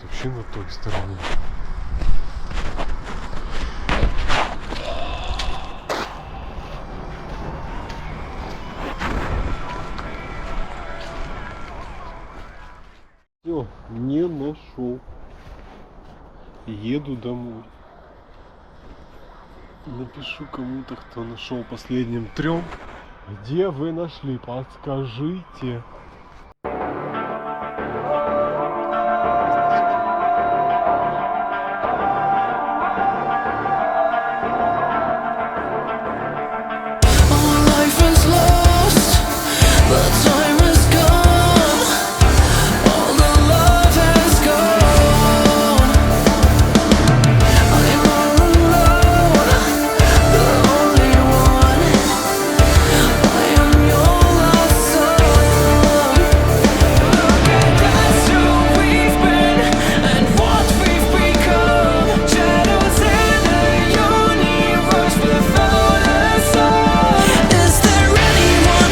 Speaker 2: Вообще на той стороне. Все, не нашел. Еду домой. Напишу кому-то, кто нашел последним 3. Где вы нашли? Подскажите.
Speaker 3: Life is lost, the time is gone, all the love has gone. I'm all alone, the only one. I am your lost soul. Look at us who we've been and what we've become. Shadows in the universe without a soul. Is there anyone?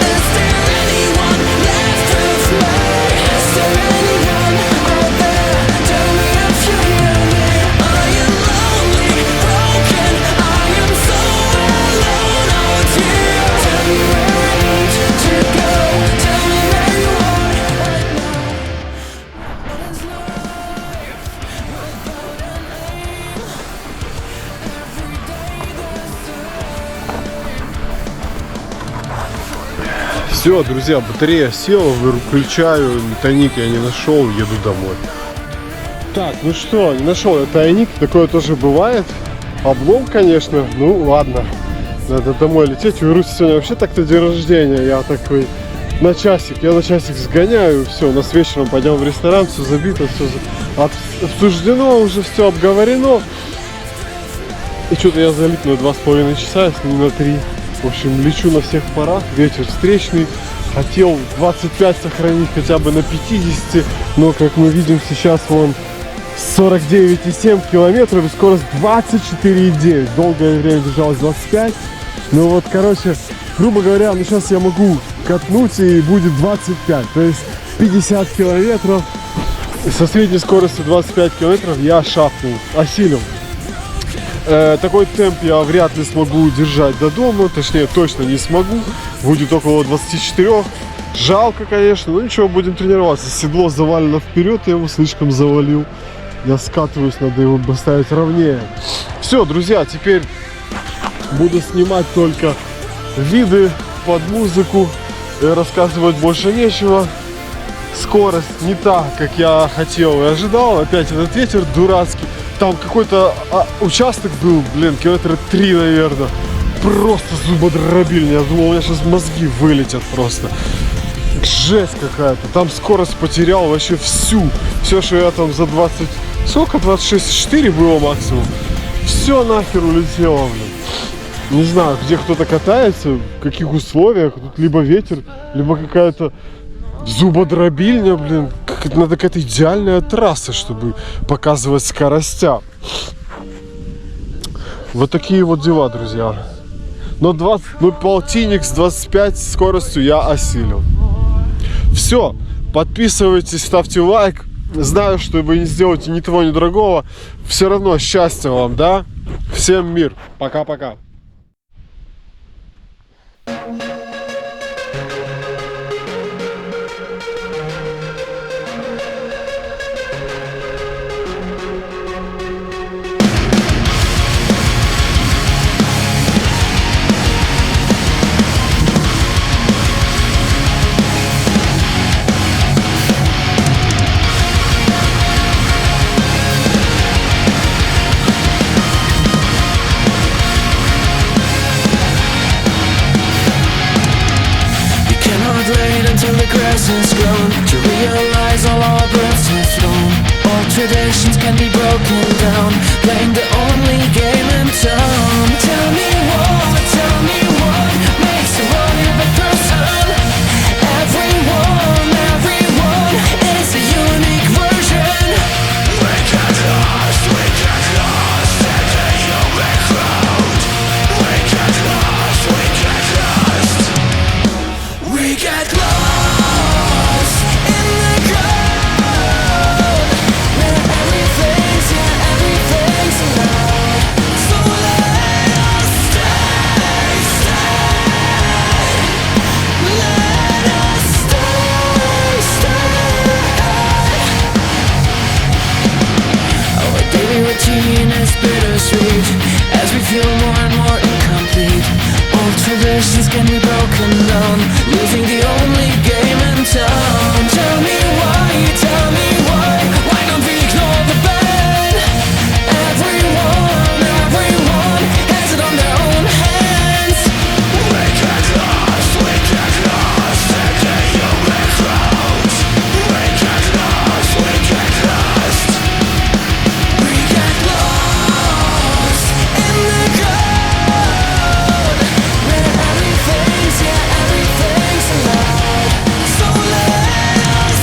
Speaker 3: Is there anyone left to fly? Is there anyone out there? Tell me if you hear me. I am lonely, broken. I am so alone out here. Tell me where I need to go. Tell me where you are right now. What is life without a name? Every day the same.
Speaker 2: Все, друзья, батарея села, выключаю, тайник я не нашел, еду домой. Так, ну что, не нашел я тайник, такое тоже бывает. Облом, конечно, ну ладно. Надо домой лететь. У Руси сегодня вообще так-то день рождения. Я такой на часик, сгоняю, все, у нас вечером пойдем в ресторан, все забито, все обсуждено, уже все обговорено. И что-то я залип на 2,5 часа, если не на 3. В общем, лечу на всех парах, ветер встречный. Хотел 25 сохранить хотя бы на 50, но, как мы видим, сейчас вон 49,7 километров и скорость 24,9. Долгое время держалось 25. Ну вот, короче, грубо говоря, ну сейчас я могу катнуть и будет 25. То есть 50 километров со средней скоростью 25 километров я шапнул, осилил. Такой темп я вряд ли смогу держать до дома, точнее точно не смогу. Будет около 24. Жалко, конечно, но ничего, будем тренироваться. Седло завалено вперед, я его слишком завалил. Я скатываюсь, надо его поставить ровнее. Все, друзья, теперь буду снимать только виды под музыку. Рассказывать больше нечего. Скорость не та, как я хотел и ожидал. Опять этот ветер дурацкий. Там какой-то участок был, блин, километра 3, наверное. Просто зубодробильный. Я думал, у меня сейчас мозги вылетят просто. Жесть какая-то. Там скорость потерял вообще всю. Все, что я там за 20... Сколько? 26,4 было максимум. Все нахер улетело, блин. Не знаю, где кто-то катается, в каких условиях. Тут либо ветер, либо какая-то зубодробильня, блин. Надо какая-то идеальная трасса, чтобы показывать скоростя. Вот такие вот дела, друзья. Но полтинник с 25 скоростью я осилил. Все, подписывайтесь, ставьте лайк. Знаю, что вы не сделаете ни того, ни другого. Все равно счастья вам, да? Всем мир. Пока-пока.
Speaker 3: Until the grass has grown, to realize all our breaths have flown. All traditions can be broken down, playing the only game in town. Tell me what makes a one person. Everyone is a unique version. We get lost in the human crowd. We get lost. We get lost in the crowd, where everything's allowed. So let us stay. Let us stay. Our daily routine is bittersweet, as we feel more and more incomplete. All traditions can be broken down, losing the only game in town. Tell me why don't we ignore the bad? Everyone has it on their own hands. We get lost in the human crowd. We get lost. We get lost in the crowd, where everything's allowed. So let us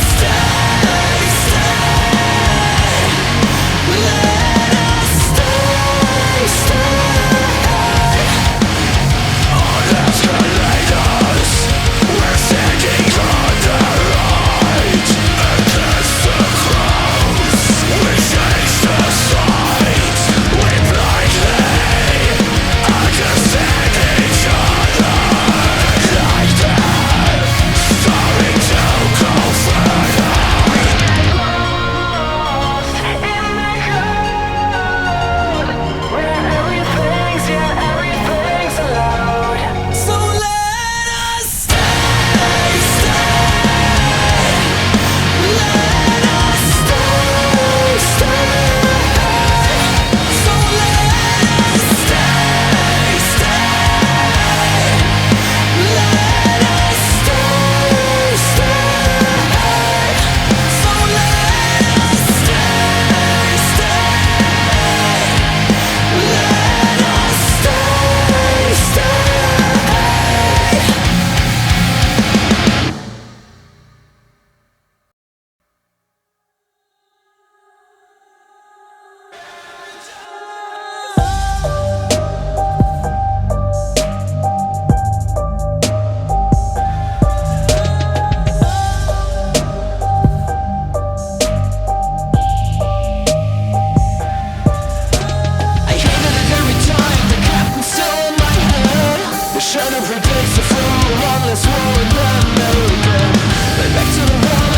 Speaker 3: place to fall on this war in America. Back to the wall.